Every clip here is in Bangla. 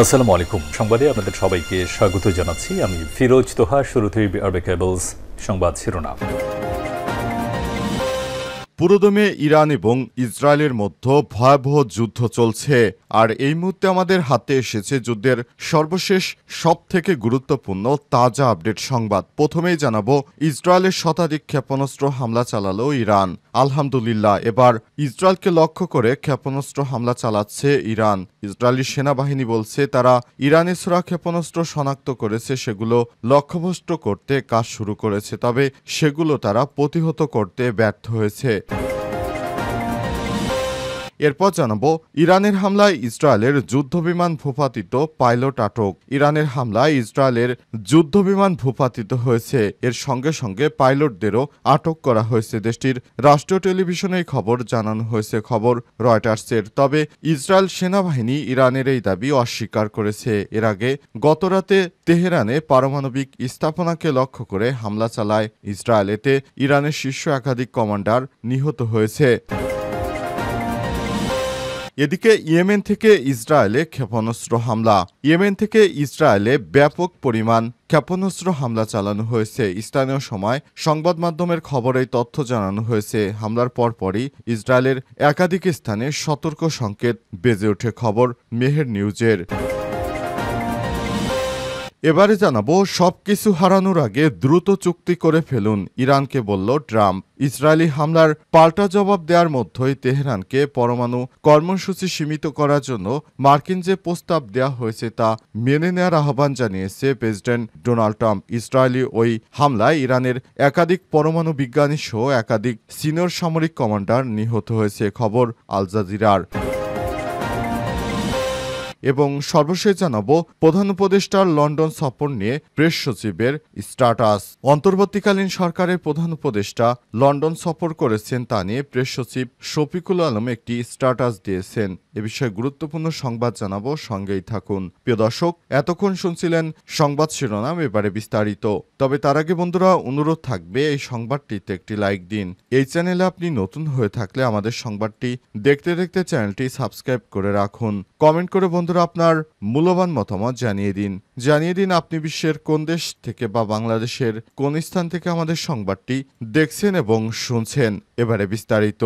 আসসালামু আলাইকুম। সংবাদে আপনাদের সবাইকে স্বাগত জানাচ্ছি। আমি ফিরোজ তোহা। শুরুতেই আরবে কেবলস সংবাদ শিরোনাম। পুরোদমে ইরান এবং ইসরায়েলের মধ্যে ভয়াবহ যুদ্ধ চলছে, আর এই মুহূর্তে আমাদের হাতে এসেছে যুদ্ধের সর্বশেষ সবথেকে গুরুত্বপূর্ণ তাজা আপডেট সংবাদ। প্রথমেই জানাবো, ইসরায়েলের শতাধিক ক্ষেপণাস্ত্র হামলা চালালো ইরান। আলহামদুলিল্লাহ, এবার ইসরায়েলকে লক্ষ্য করে ক্ষেপণাস্ত্র হামলা চালাচ্ছে ইরান। ইসরায়েলি সেনাবাহিনী বলছে তারা ইরানে ছোড়া ক্ষেপণাস্ত্র শনাক্ত করেছে, সেগুলো লক্ষ্যভ্রষ্ট করতে কাজ শুরু করেছে, তবে সেগুলো তারা প্রতিহত করতে ব্যর্থ হয়েছে। এরপর জানাবো, ইরানের হামলায় ইসরায়েলের যুদ্ধবিমান ভূপাতিত, পাইলট আটক। ইরানের হামলায় ইসরায়েলের যুদ্ধবিমান ভূপাতিত হয়েছে, এর সঙ্গে সঙ্গে পাইলটদেরও আটক করা হয়েছে। দেশটির রাষ্ট্রীয় টেলিভিশনে এই খবর জানানো হয়েছে, খবর রয়টার্সের। তবে ইসরায়েল সেনাবাহিনী ইরানের এই দাবি অস্বীকার করেছে। এর আগে গতরাতে তেহরানে পারমাণবিক স্থাপনাকে লক্ষ্য করে হামলা চালায় ইসরায়েল। এতে ইরানের শীর্ষ একাধিক কমান্ডার নিহত হয়েছে। এদিকে ইয়েমেন থেকে ইসরায়েলে ক্ষেপণাস্ত্র হামলা। ইয়েমেন থেকে ইসরায়েলে ব্যাপক পরিমাণ ক্ষেপণাস্ত্র হামলা চালানো হয়েছে। স্থানীয় সময় সংবাদ মাধ্যমের খবরে তথ্য জানানো হয়েছে। হামলার পরপরই ইসরায়েলের একাধিক স্থানে সতর্ক সংকেত বেজে ওঠে। খবর মেহের নিউজের। এবারে জানাবো, সবকিছু হারানোর আগে দ্রুত চুক্তি করে ফেলুন, ইরানকে বলল ট্রাম্প। ইসরায়েলি হামলার পাল্টা জবাব দেওয়ার মধ্যেই তেহরানকে পরমাণু কর্মসূচি সীমিত করার জন্য মার্কিন যে প্রস্তাব দেওয়া হয়েছে তা মেনে নেওয়ার আহ্বান জানিয়েছে প্রেসিডেন্ট ডোনাল্ড ট্রাম্প। ইসরায়েলি ওই হামলায় ইরানের একাধিক পরমাণু বিজ্ঞানী সহ একাধিক সিনিয়র সামরিক কমান্ডার নিহত হয়েছে। খবর আল জাজিরার। এবং সর্বশেষ জানাবো, প্রধান উপদেষ্টার লন্ডন সফর নিয়ে প্রেস সচিবের স্ট্যাটাস। অন্তর্বর্তীকালীন সরকারের প্রধান উপদেষ্টা লন্ডন সফর করেছেন, তা নিয়ে প্রেস সচিব শফিকুল আলম একটি স্ট্যাটাস দিয়েছেন। এ বিষয়ে গুরুত্বপূর্ণ সংবাদ জানাবো, সঙ্গেই থাকুন। প্রিয় দর্শক, এতক্ষণ শুনছিলেন সংবাদ শিরোনাম, এবারে বিস্তারিত। তবে তার আগে বন্ধুরা, অনুরোধ থাকবে এই সংবাদটিতে একটি লাইক দিন। এই চ্যানেলে আপনি নতুন হয়ে থাকলে আমাদের সংবাদটি দেখতে দেখতে চ্যানেলটি সাবস্ক্রাইব করে রাখুন। কমেন্ট করে বন্ধুরা আপনার মূল্যবান মতামত জানিয়ে দিন আপনি বিশ্বের কোন দেশ থেকে বা বাংলাদেশের কোন স্থান থেকে আমাদের সংবাদটি দেখছেন এবং শুনছেন। এবারে বিস্তারিত।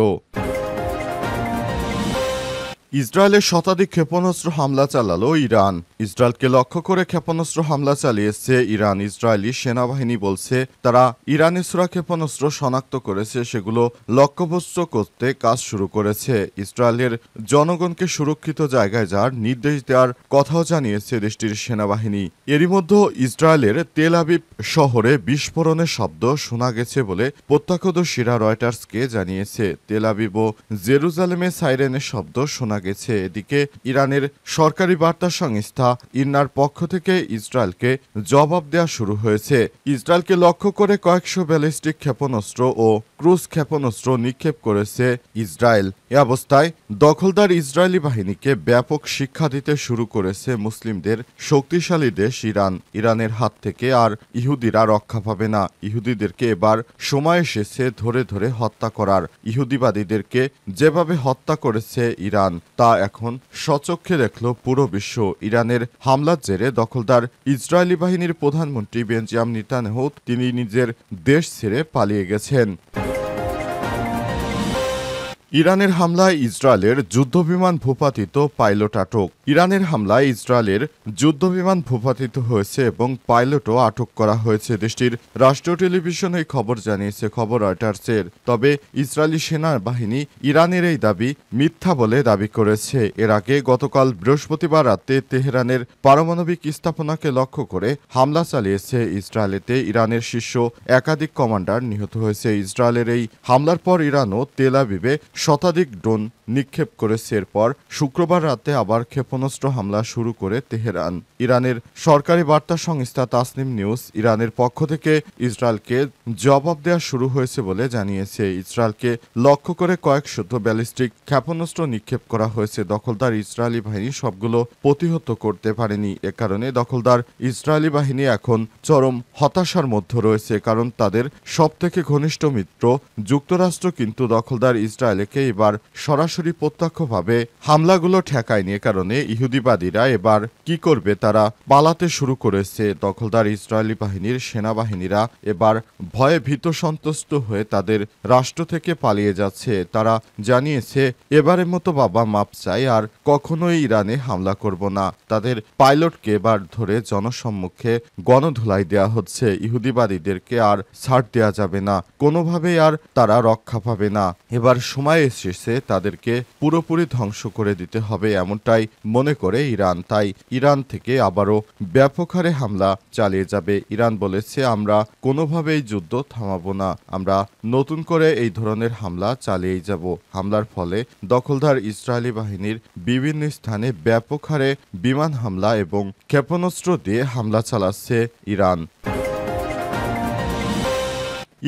ইসরায়েলের শতাধিক ক্ষেপণাস্ত্র হামলা চালালো ইরান। ইসরায়েলকে লক্ষ্য করে ক্ষেপণাস্ত্র হামলা চালিয়েছে ইরান। ইসরায়েলি সেনাবাহিনী বলছে তারা ইরানে ছোড়া ক্ষেপণাস্ত্র শনাক্ত করেছে, সেগুলো লক্ষ্যভ্রষ্ট করতে কাজ শুরু করেছে। ইসরায়েলের জনগণকে সুরক্ষিত জায়গায় যাওয়ার নির্দেশ দেওয়ার কথাও জানিয়েছে দেশটির সেনাবাহিনী। এরই মধ্যে ইসরায়েলের তেল আবিব শহরে বিস্ফোরণের শব্দ শোনা গেছে বলে প্রত্যক্ষদর্শীরা রয়টার্সকে জানিয়েছে। তেল আবিব ও জেরুজালেমে সাইরেনের শব্দ শোনা গেছে। এদিকে ইরানের সরকারি বার্তা সংস্থা ইরনার পক্ষ থেকে ইসরায়েলকে জবাব দেওয়া শুরু হয়েছে। ইসরায়েলকে লক্ষ্য করে কয়েকশো ব্যালিস্টিক ক্ষেপণাস্ত্র ও ক্রুজ ক্ষেপণাস্ত্র নিক্ষেপ করেছে ইসরায়েল। এ অবস্থায় দখলদার ইসরায়েলি বাহিনীকে ব্যাপক শিক্ষা দিতে শুরু করেছে মুসলিমদের শক্তিশালী দেশ ইরান। ইরানের হাত থেকে আর ইহুদিরা রক্ষা পাবে না। ইহুদিদেরকে এবার সময় এসেছে ধরে ধরে হত্যা করার। ইহুদিবাদীদেরকে যেভাবে হত্যা করেছে ইরান, তা এখন স্বচক্ষে দেখল পুরো বিশ্ব। ইরানের হামলার জেরে দখলদার ইসরায়েলি বাহিনীর প্রধানমন্ত্রী বেঞ্জামিন নেতানিয়াহু তিনি নিজের দেশ ছেড়ে পালিয়ে গেছেন। ইরানের হামলায় ইসরায়েলের যুদ্ধবিমান ভূপাতিত, পাইলট আটক। ইরানের হামলায় ইসরায়েলের যুদ্ধবিমান ভূপাতিত হয়েছে এবং পাইলটও আটক করা হয়েছে। দেশটির রাষ্ট্রীয় টেলিভিশন এই খবর জানিয়েছে, খবর রয়টার্সের। তবে ইসরায়েলি সেনাবাহিনী ইরানের এই দাবি মিথ্যা বলে দাবি করেছে। এর আগে গতকাল বৃহস্পতিবার রাতে তেহরানের পারমাণবিক স্থাপনাকে লক্ষ্য করে হামলা চালিয়েছে ইসরায়েল। এতে ইরানের শীর্ষ একাধিক কমান্ডার নিহত হয়েছে। ইসরায়েলের এই হামলার পর ইরানও তেল আবিবে শতাধিক ড্রোন নিক্ষেপ করেছে। এরপর শুক্রবার রাতে আবার ক্ষেপণাস্ত্র হামলা শুরু করে তেহরান। ইরানের সরকারি বার্তা সংস্থা তাসনিম নিউজ ইরানের পক্ষ থেকে ইসরায়েলকে জবাব দেওয়া শুরু হয়েছে বলে জানিয়েছে। ইসরায়েলকে লক্ষ্য করে কয়েকশত ব্যালিস্টিক ক্ষেপণাস্ত্র নিক্ষেপ করা হয়েছে। দখলদার ইসরায়েলি বাহিনী সবগুলো প্রতিহত করতে পারেনি। এ কারণে দখলদার ইসরায়েলি বাহিনী এখন চরম হতাশার মধ্যে রয়েছে, কারণ তাদের সবথেকে ঘনিষ্ঠ মিত্র যুক্তরাষ্ট্র কিন্তু দখলদার ইসরায়েলকে থেকে এবার সরাসরি প্রত্যক্ষভাবে হামলাগুলো ঠেকায়নি। এ কারণে ইহুদিবাদীরা এবার কি করবে, তারা পালাতে শুরু করেছে। দখলদার ইসরায়েলি বাহিনীর সেনাবাহিনীরা এবার ভয়ে ভীত সন্ত্রস্ত হয়ে তাদের রাষ্ট্র থেকে পালিয়ে যাচ্ছে। তারা জানিয়েছে এবারের মতো বাবা মাপ চাই, আর কখনোই ইরানে হামলা করব না। তাদের পাইলটকে এবার ধরে জনসম্মুখে গণধুলাই দেয়া হচ্ছে। ইহুদিবাদীদেরকে আর ছাড় দেয়া যাবে না, কোনোভাবেই আর তারা রক্ষা পাবে না। এবার সময় এসেছে তাদেরকে পুরোপুরি ধ্বংস করে দিতে হবে, এমনটাই মনে করে ইরান। তাই ইরান থেকে আবারও ব্যাপক হারে হামলা চালিয়ে যাবে। ইরান বলেছে আমরা কোনোভাবেই যুদ্ধ থামাবো না, আমরা নতুন করে এই ধরনের হামলা চালিয়েই যাব। হামলার ফলে দখলদার ইসরায়েলি বাহিনীর বিভিন্ন স্থানে ব্যাপক হারে বিমান হামলা এবং ক্ষেপণাস্ত্র দিয়ে হামলা চালাচ্ছে ইরান।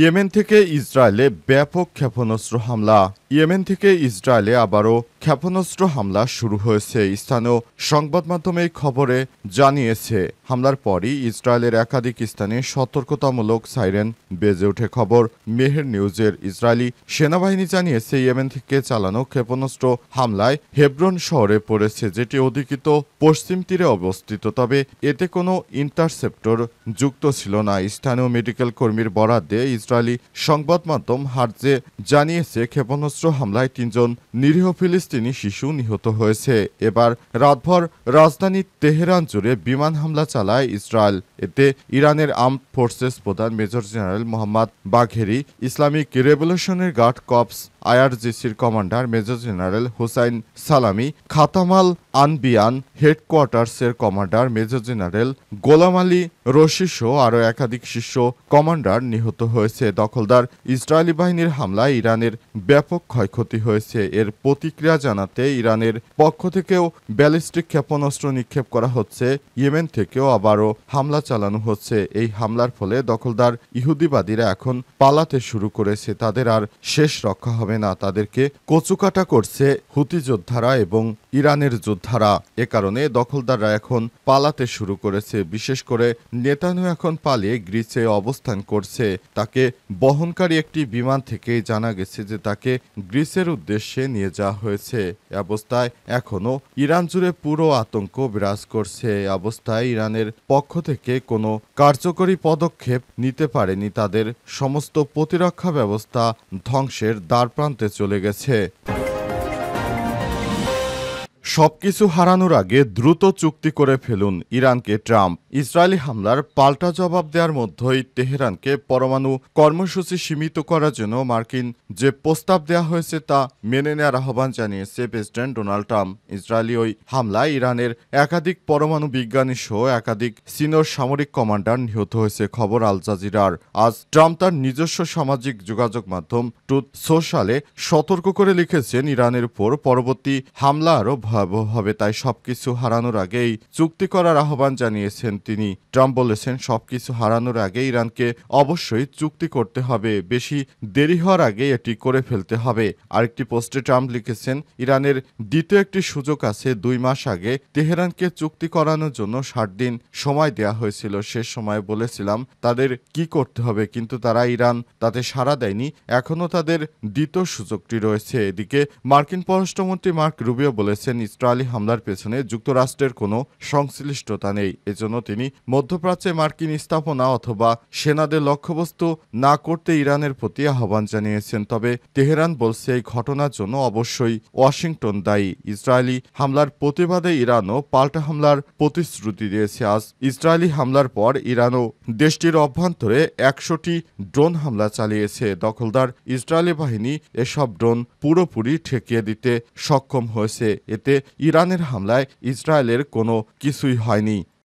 ইয়েমেন থেকে ইসরায়েলে ব্যাপক ক্ষেপণাস্ত্র হামলা। ইয়েমেন থেকে ইসরায়েলে আবারও ক্ষেপণাস্ত্র হামলা শুরু হয়েছে। স্থানীয় সংবাদ মাধ্যমে খবরে জানিয়েছে হামলার পরই ইসরায়েলের একাধিক স্থানে সতর্কতামূলক সাইরেন বেজে ওঠে। খবর মেহের নিউজের। ইসরায়েলি সেনাবাহিনী জানিয়েছে ইয়েমেন থেকে চালানো ক্ষেপণাস্ত্র হামলায় হেব্রন শহরে পড়েছে, যেটি অধিকৃত পশ্চিম তীরে অবস্থিত। তবে এতে কোনো ইন্টারসেপ্টর যুক্ত ছিল না। স্থানীয় মেডিকেল কর্মীর বরাদ্দে ইসরায়েলি সংবাদ মাধ্যম হার্জে জানিয়েছে ক্ষেপণাস্ত্র হামলায় ৩ জন নিরীহ ফিলিস্তিনি শিশু নিহত হয়েছে। এবার রাতভর রাজধানী তেহরান জুড়ে বিমান হামলা চালায় ইসরায়েল। এতে ইরানের আর্মড ফোর্সেস প্রধান major general Mohammad Bagheri, Islamic revolutionary guard corps আইআরজিসির commander major general Hossein Salami, খাতামাল আনবিয়ান হেডকোয়ার্টার্সের commander major general Gholam Ali রশিসহ আরও একাধিক শীর্ষ কমান্ডার নিহত হয়েছে। দখলদার ইসরায়েলি বাহিনীর হামলায় ইরানের ব্যাপক ক্ষয়ক্ষতি হয়েছে। এর প্রতিক্রিয়া জানাতে ইরানের পক্ষ থেকেও ব্যালিস্টিক ক্ষেপণাস্ত্র নিক্ষেপ করা হচ্ছে। ইয়েমেন থেকেও আবারও হামলা চালানো হচ্ছে। এই হামলার ফলে দখলদার ইহুদিবাদীরা এখন পালাতে শুরু করেছে। তাদের আর শেষ রক্ষা হবে না। তাদেরকে কচুকাটা করছে হুতি যোদ্ধারা এবং ইরানের যোদ্ধারা। এ কারণে দখলদাররা এখন পালাতে শুরু করেছে। বিশেষ করে নেতানিয়াহু এখন পালিয়ে গ্রিসে অবস্থান করছে। তাকে বহনকারী একটি বিমান থেকে জানা গেছে যে তাকে গ্রিসের উদ্দেশ্যে নিয়ে যাওয়া হয়েছে। এ অবস্থায় এখনও ইরান জুড়ে পুরো আতঙ্ক বিরাজ করছে। এই অবস্থায় ইরানের পক্ষ থেকে কোনো কার্যকরী পদক্ষেপ নিতে পারেনি। তাদের সমস্ত প্রতিরক্ষা ব্যবস্থা ধ্বংসের দ্বারপ্রান্তে চলে গেছে। সবকিছু হারানোর আগে দ্রুত চুক্তি করে ফেলুন ইরানকে ট্রাম্প। ইসরায়েলি হামলার পাল্টা জবাব দেওয়ার মধ্যেই তেহরানকে পরমাণু কর্মসূচি সীমিত করার জন্য মার্কিন যে প্রস্তাব দেওয়া হয়েছে তা মেনে নেওয়ার আহ্বান জানিয়েছে প্রেসিডেন্ট ডোনাল্ড ট্রাম্প। ইসরায়েলি ওই হামলায় ইরানের একাধিক পরমাণু বিজ্ঞানী সহ একাধিক সিনিয়র সামরিক কমান্ডার নিহত হয়েছে। খবর আল জাজিরার। আজ ট্রাম্প তার নিজস্ব সামাজিক যোগাযোগ মাধ্যম ট্রুথ সোশ্যালে সতর্ক করে লিখেছেন ইরানের উপর পরবর্তী হামলা আরও ভয়াবহ হবে, তাই সবকিছু হারানোর আগেই চুক্তি করার আহ্বান জানিয়েছেন তিনি। ট্রাম্প বলেছেন সবকিছু হারানোর আগে ইরানকে অবশ্যই চুক্তি করতে হবে, বেশি দেরি হওয়ার আগে এটি করে ফেলতে হবে। আরেকটি পোস্টে ট্রাম্প লিখেছেন ইরানের দ্বিতীয় একটি সুযোগ আছে। 2 মাস আগে তেহরানকে চুক্তি করানোর জন্য 60 দিন সময় দেওয়া হয়েছিল। শেষ সময় বলেছিলাম তাদের কি করতে হবে, কিন্তু তারা ইরান তাতে সাড়া দেয়নি। এখনও তাদের দ্বিতীয় সুযোগটি রয়েছে। এদিকে মার্কিন পররাষ্ট্রমন্ত্রী মার্ক রুবিও বলেছেন ইসরায়েলি হামলার পেছনে যুক্তরাষ্ট্রের কোনো সংশ্লিষ্টতা নেই। এজন্য তিনি মধ্যপ্রাচ্যে মার্কিন স্থাপনা অথবা সেনাদের লক্ষ্যবস্তু না করতে ইরানের প্রতি আহ্বান জানিয়েছেন। তবে তেহরান বলছে এই ঘটনার জন্য অবশ্যই ওয়াশিংটন দায়ী। ইসরায়েলি হামলার প্রতিবাদে ইরানও পাল্টা হামলার প্রতিশ্রুতি দিয়েছে। আজ ইসরায়েলি হামলার পর ইরানও দেশটির অভ্যন্তরে 100টি ড্রোন হামলা চালিয়েছে। দখলদার ইসরায়েলি বাহিনী এসব ড্রোন পুরোপুরি ঠেকিয়ে দিতে সক্ষম হয়েছে। এতে ইরানের হামলায় ইসরায়েলের কোনো কিছুই হয়নি।